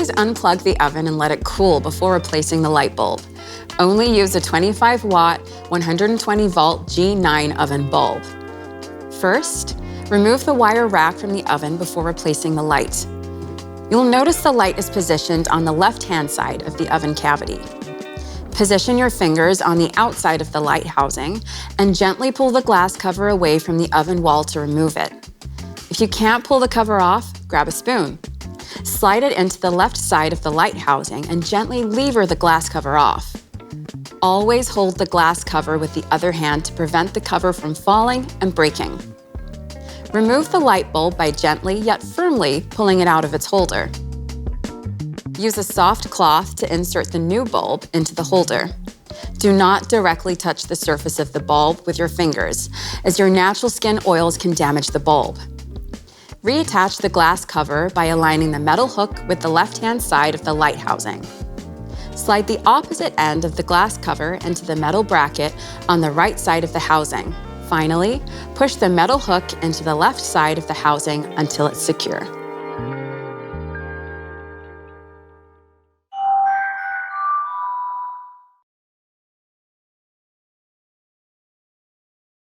Always unplug the oven and let it cool before replacing the light bulb. Only use a 25-watt, 120-volt G9 oven bulb. First, remove the wire rack from the oven before replacing the light. You'll notice the light is positioned on the left-hand side of the oven cavity. Position your fingers on the outside of the light housing and gently pull the glass cover away from the oven wall to remove it. If you can't pull the cover off, grab a spoon. Slide it into the left side of the light housing and gently lever the glass cover off. Always hold the glass cover with the other hand to prevent the cover from falling and breaking. Remove the light bulb by gently yet firmly pulling it out of its holder. Use a soft cloth to insert the new bulb into the holder. Do not directly touch the surface of the bulb with your fingers, as your natural skin oils can damage the bulb. Reattach the glass cover by aligning the metal hook with the left-hand side of the light housing. Slide the opposite end of the glass cover into the metal bracket on the right side of the housing. Finally, push the metal hook into the left side of the housing until it's secure.